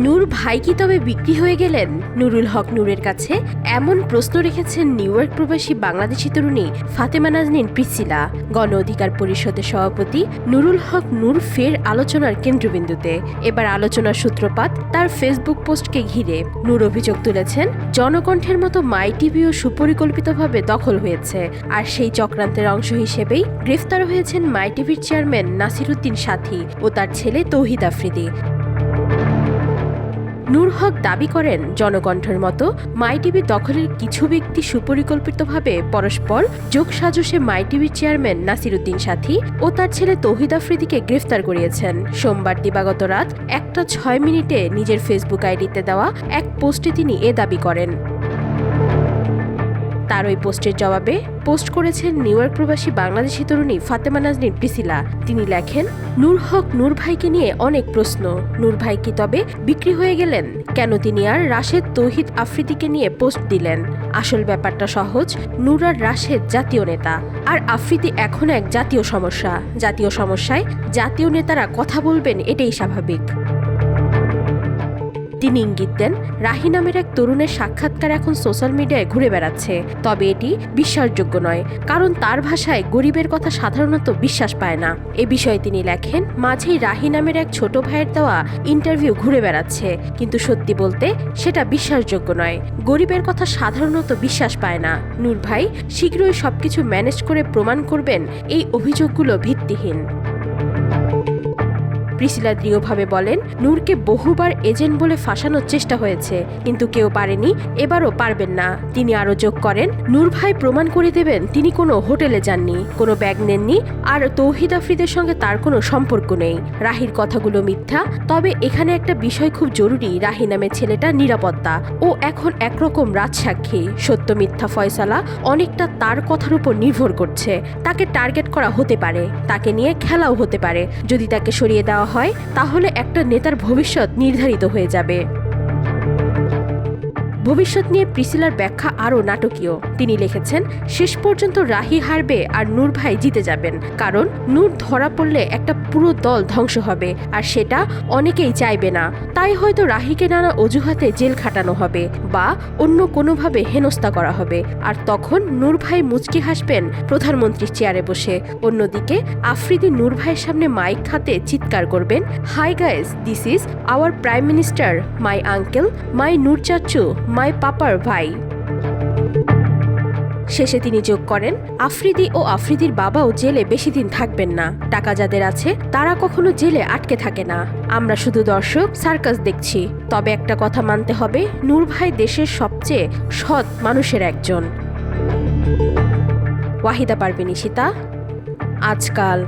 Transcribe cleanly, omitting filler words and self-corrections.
নূর ভাই কি তবে বিক্রি হয়ে গেলেন? নুরুল হক নূরের কাছে এমন প্রশ্ন রেখেছেন নিউ ইয়র্ক প্রবাসী বাংলাদেশি তরুণী ফাতেমা নাজনীন প্রিসিলা। গণ অধিকার পরিষদের সভাপতি নুরুল হক নূর ফের আলোচনার কেন্দ্রবিন্দুতে। এবার আলোচনার সূত্রপাত তার ফেসবুক পোস্টকে ঘিরে। নূর অভিযোগ তুলেছেন, জনকণ্ঠের মতো মাই টিভিও সুপরিকল্পিতভাবে দখল হয়েছে, আর সেই চক্রান্তের অংশ হিসেবেই গ্রেফতার হয়েছেন মাই টিভির চেয়ারম্যান নাসিরুদ্দিন সাথী ও তার ছেলে তৌহিদ আফ্রিদি। নূর হক দাবি করেন, জনকণ্ঠের মতো মাই টিভি দখলের কিছু ব্যক্তি সুপরিকল্পিতভাবে পরস্পর যোগসাজশে মাই টিভির চেয়ারম্যান নাসিরুদ্দিন সাথী ও তার ছেলে তৌহিদ আফ্রিদিকে গ্রেফতার করিয়েছেন। সোমবার দিবাগত রাত 1টা 6 মিনিটে নিজের ফেসবুক আইডিতে দেওয়া এক পোস্টে তিনি এ দাবি করেন। তার ওই পোস্টের জবাবে পোস্ট করেছেন নিউ ইয়র্ক প্রবাসী বাংলাদেশি তরুণী ফাতেমা নাজনীন প্রিসিলা। তিনি লেখেন, নূর হক নূর ভাইকে নিয়ে অনেক প্রশ্ন। নূর ভাই কি তবে বিক্রি হয়ে গেলেন? কেন তিনি আর রাশেদ তৌহিদ আফ্রিদিকে নিয়ে পোস্ট দিলেন? আসল ব্যাপারটা সহজ, নূর আর রাশেদ জাতীয় নেতা, আর আফ্রিদি এখন এক জাতীয় সমস্যা। জাতীয় সমস্যায় জাতীয় নেতারা কথা বলবেন, এটাই স্বাভাবিক। তিনি ইঙ্গিত দেন, রাহি নামের এক তরুণের সাক্ষাৎকার এখন সোশ্যাল মিডিয়ায় ঘুরে বেড়াচ্ছে, তবে এটি বিশ্বাসযোগ্য নয়, কারণ তার ভাষায় গরিবের কথা সাধারণত বিশ্বাস পায় না। এ বিষয়ে তিনি লেখেন, মাঝেই রাহি নামের এক ছোট ভাইয়ের দেওয়া ইন্টারভিউ ঘুরে বেড়াচ্ছে, কিন্তু সত্যি বলতে সেটা বিশ্বাসযোগ্য নয়। গরিবের কথা সাধারণত বিশ্বাস পায় না। নূর ভাই শীঘ্রই সবকিছু ম্যানেজ করে প্রমাণ করবেন এই অভিযোগগুলো ভিত্তিহীন। প্রিসিলা দৃঢ়ভাবে বলেন, নূরকে বহুবার এজেন্ট বলে ফাঁসানোর চেষ্টা হয়েছে, কিন্তু কেউ পারেনি, এবারও পারবেন না। তিনি আরও যোগ করেন, নূর ভাই প্রমাণ করে দেবেন তিনি কোনো হোটেলে যাননি, কোনো ব্যাগ নেননি, আর তৌহিদ আফ্রিদের সঙ্গে তার কোনো সম্পর্ক নেই। রাহির কথাগুলো মিথ্যা, তবে এখানে একটা বিষয় খুব জরুরি, রাহি নামের ছেলেটা নিরাপত্তা। ও এখন একরকম রাজসাক্ষী। সত্য মিথ্যা ফয়সালা অনেকটা তার কথার উপর নির্ভর করছে। তাকে টার্গেট করা হতে পারে, তাকে নিয়ে খেলাও হতে পারে। যদি তাকে সরিয়ে দেওয়া হয়, তাহলে একটা নেতার ভবিষ্যৎ নির্ধারিত হয়ে যাবে। ভবিষ্যৎ নিয়ে প্রিসিলার ব্যাখ্যা আরও নাটকীয়। তিনি লিখেছেন, শেষ পর্যন্ত রাহি হারবে আর নূর ভাই জিতে যাবেন, কারণ নূর ধরা পড়লে একটা পুরো দল ধ্বংস হবে, আর সেটা অনেকেই চাইবে না। তাই হয়তো রাহিকে নানা অজুহাতে জেল খাটানো হবে বা অন্য কোনোভাবে হেনস্থা করা হবে, আর তখন নূর ভাই মুচকি হাসবেন প্রধানমন্ত্রীর চেয়ারে বসে। অন্যদিকে আফ্রিদি নূর ভাইয়ের সামনে মাইক হাতে চিৎকার করবেন, hi guys, this is our prime minister, my uncle, my Noor চাচু, মাই পাপার ভাই। শেষে তিনি যোগ করেন, আফ্রিদি ও আফ্রিদির বাবাও জেলে বেশি দিন থাকবেন না। টাকা যাদের আছে তারা কখনো জেলে আটকে থাকে না। আমরা শুধু দর্শক, সার্কাস দেখছি। তবে একটা কথা মানতে হবে, নূর ভাই দেশের সবচেয়ে সৎ মানুষের একজন। ওয়াহিদা পারভিন ঈশিতা, আজকাল।